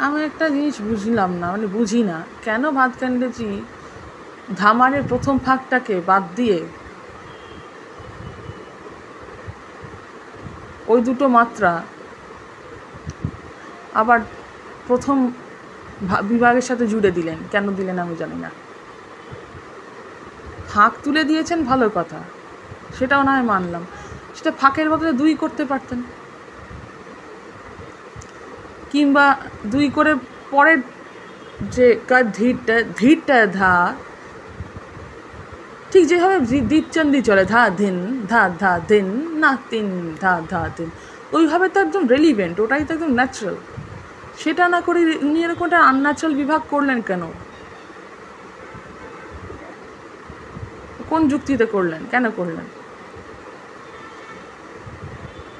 আমি একটা জিনিস বুঝলাম না, মানে বুঝি না কেন ভাত কান্ডেজি ধামারের প্রথম ভাগটাকে বাদ দিয়ে ওই দুটো মাত্রা আবার প্রথম বিভাগের সাথে জুড়ে দিলেন। কেন দিলেন আমি জানি না। ফাঁক তুলে দিয়েছেন ভালো কথা, সেটাও না হয় মানলাম, সেটা ফাঁকের বদলে 2 করতে পারতেন, কিংবা 2 করে পরের যে ধীরটা ধা, ঠিক যেভাবে দীপচন্দি চলে ধা ধিন ধা ধিন না তিন ধা ধিন, ওইভাবে তো একদম রেলিভেন্ট, ওটাই তো একদম ন্যাচারাল। সেটা না করে উনি এরকম একটা আনন্যাচারাল বিভাগ করলেন কেন? কোন যুক্তিতে করলেন, কেন করলেন?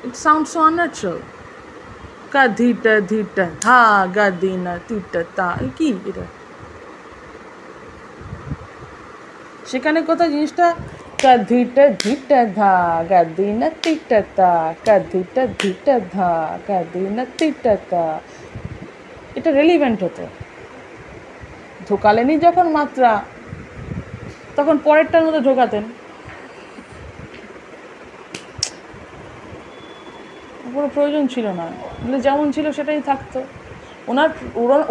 ইট সাউন্ড সো আনন্যাচারাল। কা ধীরটা ধা গা দিনা তিরটা তা, কি এটা? সেখানে কোথায় জিনিসটা কা ধীরটা ধা গা দিনা তিরটা তা, কা ধীরটা ধা গা দিনা তিরটা তা, এটা রেলিভেন্ট হতো। ঢোকালেনই যখন মাত্রা, তখন পরেরটার মধ্যে ঢোকাতেন। কোনো প্রয়োজন ছিল না, বলে যেমন ছিল সেটাই থাকতো।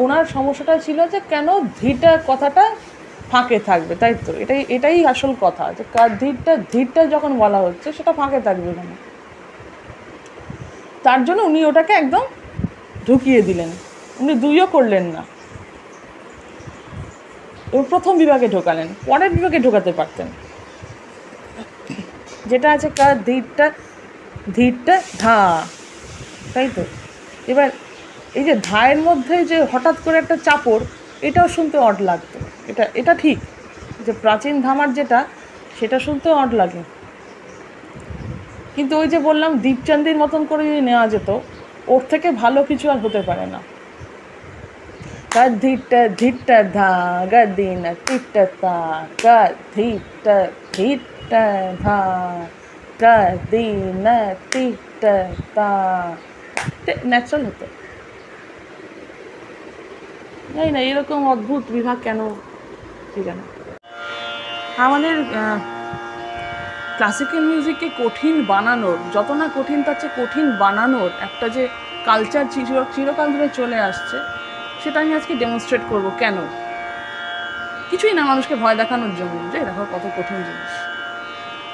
ওনার সমস্যাটা ছিল যে কেন ধীরটা কথাটা ফাঁকে থাকবে, তাই তো এটাই আসল কথা, যে ধীরটা যখন বলা হচ্ছে সেটা ফাঁকে থাকবে কেন। তার জন্য উনি ওটাকে একদম ঢুকিয়ে দিলেন, উনি 2ও করলেন না, এবং প্রথম বিভাগে ঢোকালেন, পরের বিভাগে ঢোকাতে পারতেন, যেটা আছে ধীরটা ধা, তাই তো। এবার এই যে ধায়ের মধ্যে যে হঠাৎ করে একটা চাপড়, এটাও শুনতে অড লাগতো। এটা ঠিক যে প্রাচীন ধামার যেটা, সেটা শুনতেও অড লাগে, কিন্তু ওই যে বললাম দীপচান্দির মতন করে যদি নেওয়া যেত, ওর থেকে ভালো কিছু আর হতে পারে না। কা ধীরটা ধা গা দিনা তিরটা তা, কা ধীরটা ধা গা দিনা তিরটা তা, ন্যাচারাল হতো। জানি না এরকম অদ্ভুত বিভাগ কেন, ঠিক আছে। আমাদের ক্লাসিক্যাল মিউজিককে কঠিন বানানোর, যত না কঠিন তার চেয়ে কঠিন বানানোর একটা যে কালচার চিরকাল ধরে চলে আসছে, সেটা আমি আজকে ডেমনস্ট্রেট করব। কেন? কিছুই না, মানুষকে ভয় দেখানোর জন্য, যে দেখো কত কঠিন জিনিস।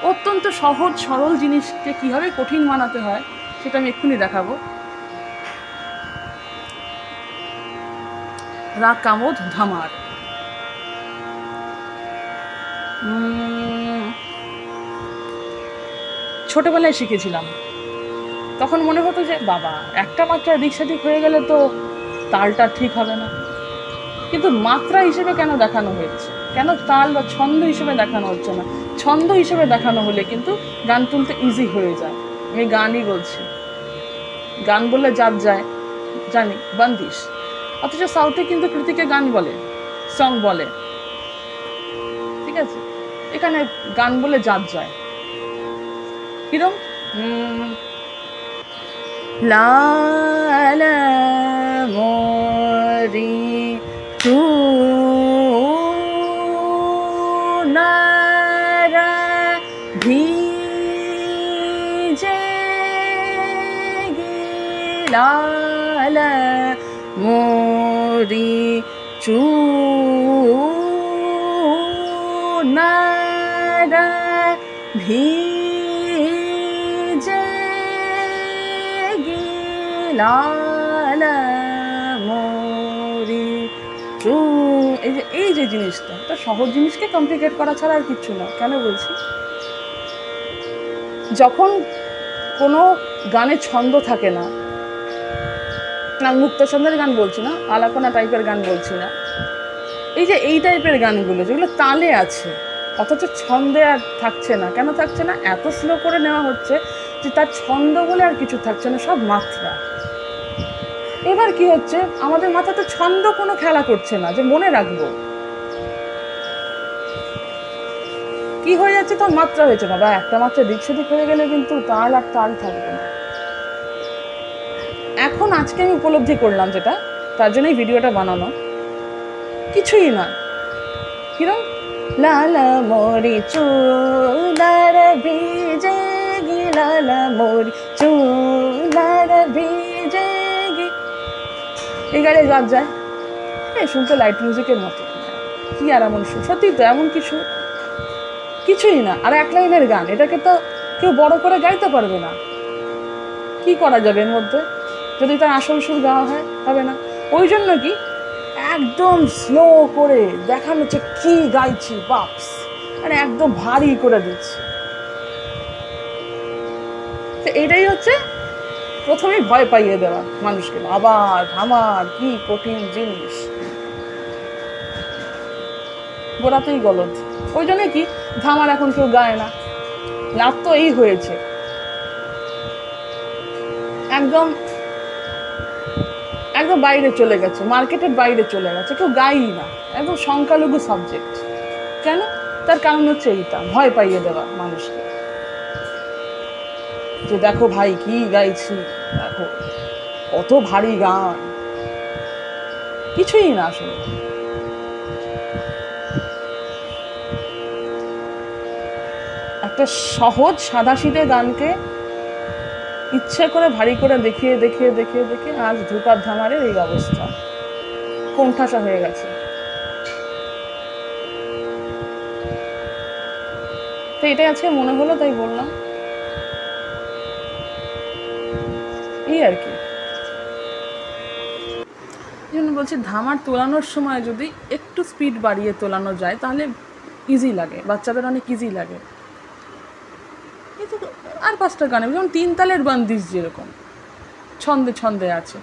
অত্যন্ত সহজ সরল জিনিসকে কীভাবে কঠিন বানাতে হয় সেটা আমি এক্ষুনি দেখাবো। রাগ কামোদ ধামার। ছোটবেলায় শিখেছিলাম, তখন মনে হতো যে বাবা একটা মাত্রা দিক সেদিক হয়ে গেলে তো তালটা ঠিক হবে না, কিন্তু মাত্রা হিসেবে কেন দেখানো হয়েছে, কেন তাল বা ছন্দ হিসেবে দেখানো হচ্ছে না? ছন্দ হিসেবে দেখানো হলে কিন্তু গান তুলতে ইজি হয়ে যায়। আমি গানই বলছি, গান বললে জাত যায় জানি, বন্দিশ, অথচ সাউথে কিন্তু কৃতিকে গান বলে, সং বলে, ঠিক আছে। এখানে গান বলে জাত যায় কিরম, লা লা মরি তু নারা ভিজে লা লা মরি চু নারা ভিজে লা লা মরি চু। এই যে জিনিসটা, একটা সহজ জিনিসকে কমপ্লিকেট করা ছাড়া আর কিচ্ছু না। কেন বলছি? যখন কোনো গানে ছন্দ থাকে না, মুক্ত ছন্দের গান বলছি না, আলাপনা টাইপের গান বলছি না, এই টাইপের গানগুলো যেগুলো তালে আছে অথচ ছন্দে আর থাকছে না, কেন থাকছে না? এত স্লো করে নেওয়া হচ্ছে যে তার ছন্দ বলে আর কিছু থাকছে না, সব মাত্রা। এবার কি হচ্ছে, আমাদের মাথাতে ছন্দ কোনো খেলা করছে না যে মনে রাখবো, কি হয়ে যাচ্ছে, তার মাত্রা হয়েছে। বাবা একটা মাত্রা দিক সেদিক হয়ে গেলে কিন্তু তাল আর তাল থাকবে না। এখন আজকে আমি উপলব্ধি করলাম যেটা, তার জন্যই ভিডিওটা বানানো। কিছুই না, কিরম লালা মরি চুলার ভিজে গি, লালা মরি চুলার ভিজে গি, এই গাড়ি বাদ যায়। শুনতে লাইট মিউজিকের মতো, কি আর এমন সুর, সত্যি তো এমন কিছু কিছুই না। আর এক লাইনের গান, এটাকে তো কেউ বড় করে গাইতে পারবে না। কি করা যাবে এর মধ্যে যদি তার আসল সুর গাওয়া হয়? হবে না। ওই জন্য কি একদম স্লো করে দেখানো হচ্ছে কি গাইছি, বাপস, মানে একদম ভারী করে দিচ্ছে। তো এটাই হচ্ছে প্রথমেই ভয় পাইয়ে দেওয়া মানুষকে, আবার ধামার কি কঠিন জিনিস, গোড়াতেই গলদ। ওই জন্য কি ধামার এখন কেউ গায় না। লাভ তো এই হয়েছে, একদম একদম বাইরে চলে গেছে, মার্কেটের বাইরে চলে গেছে, কেউ গায়ই না, একদম সংখ্যালঘু সাবজেক্ট। কেন? তার কারণ হচ্ছে এইটা, ভয় পাইয়ে দেওয়া মানুষকে, যে দেখো ভাই কি গাইছি, দেখো কত ভারী গান। কিছুই না আসলে। একটা সহজ সাদাসিধে গানকে ইচ্ছে করে ভারী করে দেখিয়ে দেখিয়ে দেখিয়ে দেখিয়ে আজ ধ্রুপার ধামারের এই অবস্থা, কোণঠাসা হয়ে গেছে। তো এটাই আজকে মনে হলো, তাই বললাম, এই আর কি। এই জন্য বলছি ধামার তোলানোর সময় যদি একটু স্পিড বাড়িয়ে তোলানো যায় তাহলে ইজি লাগে, বাচ্চাদের অনেক ইজি লাগে। কিন্তু আর 5টা গানে যেমন 3 তালের বন্দিশ যেরকম ছন্দে ছন্দে আছে,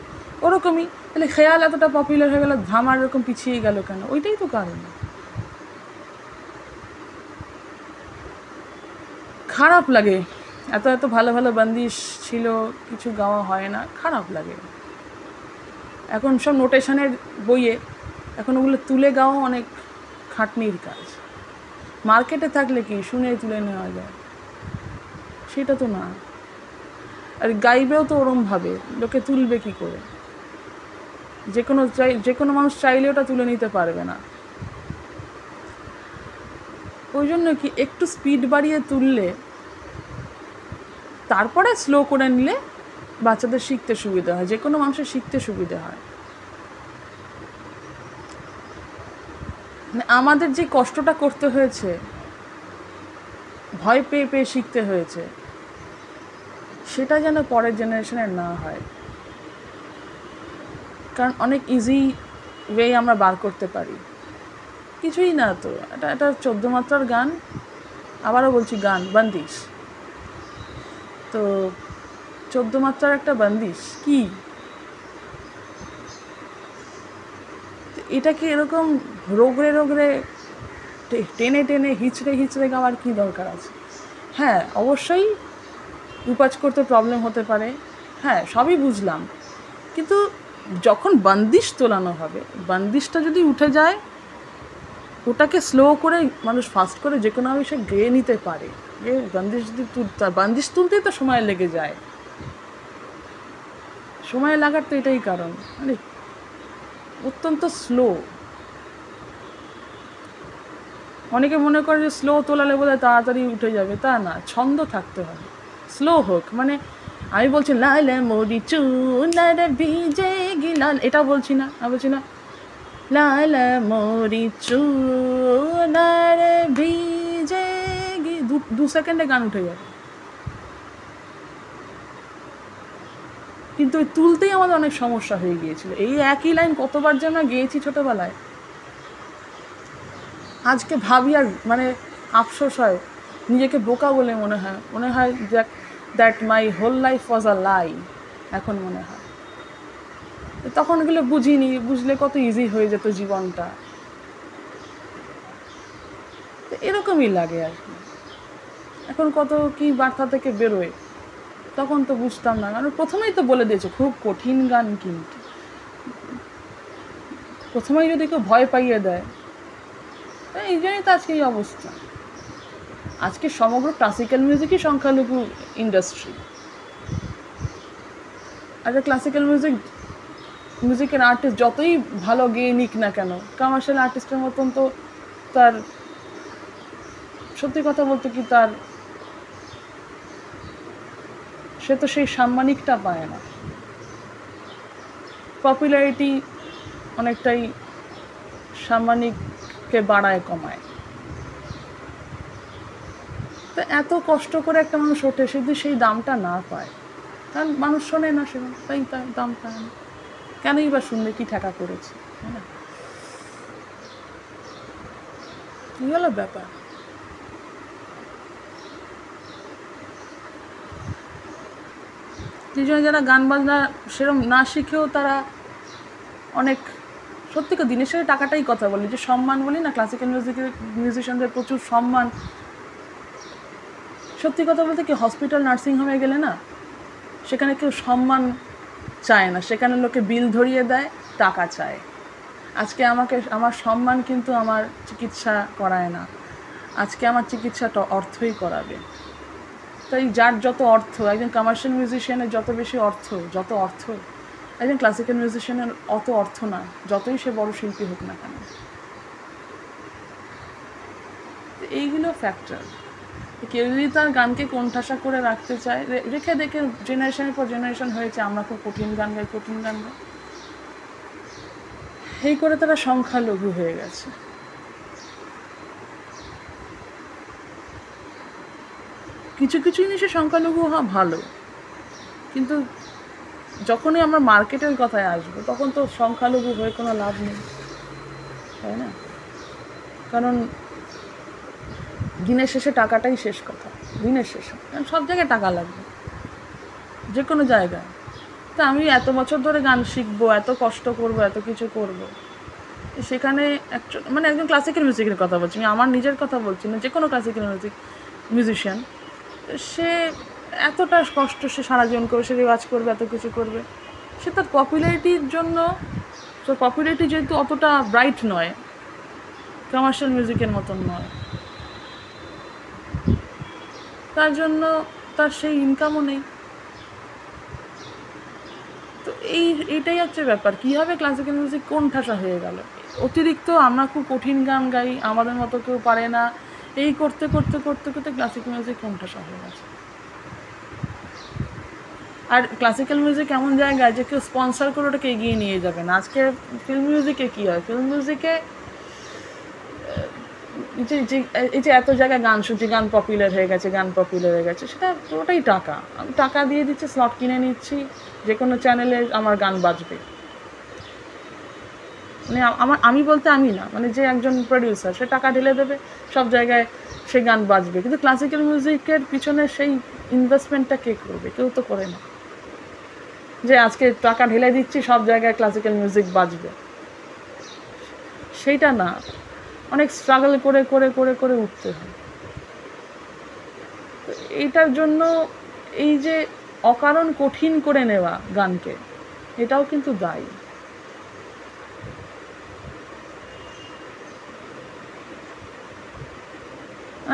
ওরকমই তাহলে খেয়াল এতটা পপুলার হয়ে গেল, ধামার এরকম পিছিয়ে গেল কেন? ওইটাই তো কারণ। খারাপ লাগে, এত এত ভালো ভালো বন্দিশ ছিল, কিছু গাওয়া হয় না, খারাপ লাগে। এখন সব নোটেশনের বইয়ে এখন ওগুলো তুলে গাওয়া অনেক খাটনির কাজ। মার্কেটে থাকলে কি শুনে তুলে নেওয়া যায়, সেটা তো না। আর গাইবেও তো ওরমভাবে, লোকে তুলবে কি করে? যে কোনো মানুষ চাইলে ওটা তুলে নিতে পারবে না। ওই জন্য কি একটু স্পিড বাড়িয়ে তুললে, তারপরে স্লো করে নিলে বাচ্চাদের শিখতে সুবিধা হয়, যে কোনো মানুষের শিখতে সুবিধা হয়। আমাদের যে কষ্টটা করতে হয়েছে, ভয় পেয়ে পেয়ে শিখতে হয়েছে, সেটা যেন পরের জেনারেশনের না হয়। কারণ অনেক ইজি ওয়ে আমরা বার করতে পারি। কিছুই না তো, এটা 14 মাত্রার গান, আবারও বলছি গান, বন্দিশ। তো 14 মাত্রার একটা বন্দিশ কি, এটাকে এরকম রোগড়ে রোগড়ে টেনে টেনে হিচড়ে হিচড়ে গাওয়ার কী দরকার আছে? হ্যাঁ অবশ্যই উপাজ করতে প্রবলেম হতে পারে, হ্যাঁ সবই বুঝলাম, কিন্তু যখন বন্দিশ তোলানো হবে, বন্দিশটা যদি উঠে যায়, ওটাকে স্লো করে মানুষ ফাস্ট করে যে কোনোভাবে সে গেয়ে নিতে পারে। বন্দিশ যদি বন্দিশ তুলতেই তো সময় লেগে যায়, সময় লাগার তো এটাই কারণ, মানে অত্যন্ত স্লো। অনেকে মনে করে যে স্লো তোলালে বোধহয় তাড়াতাড়ি উঠে যাবে, তা না, ছন্দ থাকতে হবে, স্লো হোক। মানে আমি বলছি লাল মরি চুলার ভিজে গি, লাল, এটা বলছি না, আমি বলছি না লাল মরি চুলার ভিজে গি, 2 সেকেন্ডে গান উঠে যাবে। কিন্তু ওই তুলতেই আমাদের অনেক সমস্যা হয়ে গিয়েছিল। এই একই লাইন কতবার যেন গেয়েছি ছোটোবেলায়, আজকে ভাবি আর মানে আফসোস হয়, নিজেকে বোকা বলে মনে হয় that my whole life was a lie. এখন মনে হয় তখন এগুলো বুঝিনি, বুঝলে কত ইজি হয়ে যেত জীবনটা। এরকমই লাগে আর কি। এখন কত কি বার্তা থেকে বেরোয়, তখন তো বুঝতাম না, কারণ প্রথমেই তো বলে দিয়েছে খুব কঠিন গান, কিন্তু প্রথমেই যদি কেউ ভয় পাইয়ে দেয়, এই জন্যই তো আজকে এই অবস্থা। আজকে সমগ্র ক্লাসিক্যাল মিউজিকই সংখ্যালঘু ইন্ডাস্ট্রি। আর ক্লাসিক্যাল মিউজিক মিউজিকের আর্টিস্ট যতই ভালো গেয়ে নিক না কেন, কমার্শিয়াল আর্টিস্টের মতন তো তার, সত্যি কথা বলতে কি, তার সে তো সেই সাম্মানিকটা পায় না। পপুলারিটি অনেকটাই সাম্মানিককে বাড়ায় কমায়। তো এত কষ্ট করে একটা মানুষ ওঠে, সে যদি সেই দামটা না পায়, কারণ মানুষ শোনে না সেরকম, তাই তার দাম পায় না। কেনই বা শুনলে, কি ঠেকা করেছে, তাই না? এই হলো ব্যাপার। এই জন্য যারা গান বাজনা সেরকম না শিখেও তারা অনেক, সত্যি করে দিনের সাথে টাকাটাই কথা বলি, যে সম্মান বলি না, ক্লাসিক্যাল মিউজিশিয়ানদের প্রচুর সম্মান। সত্যি কথা বলতে কি, হসপিটাল নার্সিংহোমে গেলে না, সেখানে কেউ সম্মান চায় না, সেখানে লোকে বিল ধরিয়ে দেয়, টাকা চায়। আজকে আমার সম্মান কিন্তু আমার চিকিৎসা করায় না, আজকে আমার চিকিৎসাটা অর্থই করাবে। তাই যার যত অর্থ, একজন কমার্শিয়াল মিউজিশিয়ানের যত বেশি অর্থ, একজন ক্লাসিক্যাল মিউজিশিয়ানের অত অর্থ না, যতই সে বড় শিল্পী হোক না কেন। এইগুলো ফ্যাক্টর। কেউ যদি তার গানকে কোণঠাসা করে রাখতে চায়, রেখে দেখে জেনারেশনের পর জেনারেশন হয়েছে, আমরা খুব কঠিন গান গাই। এই করে তারা সংখ্যালঘু হয়ে গেছে। কিছু কিছু জিনিসে সংখ্যালঘু হওয়া ভালো, কিন্তু যখনই আমরা মার্কেটের কথায় আসবো, তখন তো সংখ্যালঘু হয়ে কোনো লাভ নেই, তাই না? কারণ দিনের শেষে টাকাটাই শেষ কথা, দিনের শেষে। কারণ সব জায়গায় টাকা লাগবে, যে কোনো জায়গায়। তা আমি এত বছর ধরে গান শিখবো, এত কষ্ট করব, এত কিছু করব, সেখানে একজন ক্লাসিক্যাল মিউজিকের কথা বলছি, আমি আমার নিজের কথা বলছি না, যে কোনো ক্লাসিক্যাল মিউজিশিয়ান, সে এতটা কষ্ট, সে সারা জীবন করবে, সে রেওয়াজ করবে, এত কিছু করবে, সে তার পপুলারিটির জন্য, পপুলারিটি যেহেতু অতটা ব্রাইট নয়, কমার্শিয়াল মিউজিকের মতন নয়, তার জন্য তার সেই ইনকামও নেই। তো এইটাই হচ্ছে ব্যাপার। কীভাবে ক্লাসিক্যাল মিউজিক কোণঠাসা হয়ে গেল, অতিরিক্ত আমরা খুব কঠিন গান গাই, আমাদের মতো কেউ পারে না, এই করতে করতে করতে করতে ক্লাসিক্যাল মিউজিক কোণঠাসা হয়ে গেছে। আর ক্লাসিক্যাল মিউজিক এমন জায়গায় যে কেউ স্পন্সর করে ওটাকে এগিয়ে নিয়ে যাবে না। আজকে ফিল্ম মিউজিকে কী হয়, ফিল্ম মিউজিকে এই যে এত জায়গায় গান শুনছি, গান পপুলার হয়ে গেছে, সেটা পুরোটাই টাকা। আমি টাকা দিয়ে দিচ্ছি, স্লট কিনে নিচ্ছি, যে কোনো চ্যানেলে আমার গান বাজবে। আমি বলতে আমি না, যে একজন প্রডিউসার, সে টাকা ঢেলে দেবে, সব জায়গায় সে গান বাজবে। কিন্তু ক্লাসিক্যাল মিউজিকের পিছনে সেই ইনভেস্টমেন্টটা কে করবে? কেউ তো করে না, যে আজকে টাকা ঢেলে দিচ্ছি, সব জায়গায় ক্লাসিক্যাল মিউজিক বাজবে। সেইটা না, অনেক স্ট্রাগল করে করে করে করে উঠতে হয়। তো এইটার জন্য এই যে অকারণ কঠিন করে নেওয়া গানকে, এটাও কিন্তু দায়ী।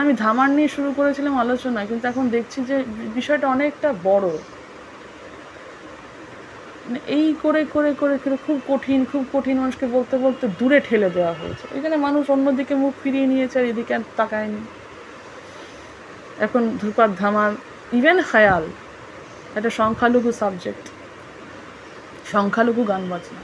আমি ধামার নিয়ে শুরু করেছিলাম আলোচনা, কিন্তু এখন দেখছি যে বিষয়টা অনেকটা বড়। এই করে করে করে করে খুব কঠিন মানুষকে বলতে বলতে দূরে ঠেলে দেওয়া হয়েছে। এখানে মানুষ অন্যদিকে মুখ ফিরিয়ে নিয়েছে, আর এদিকে আর তাকায়নি। এখন ধ্রুপদ ধামার, ইভেন খায়াল, একটা সংখ্যালঘু সাবজেক্ট, সংখ্যালঘু গান বাজনা।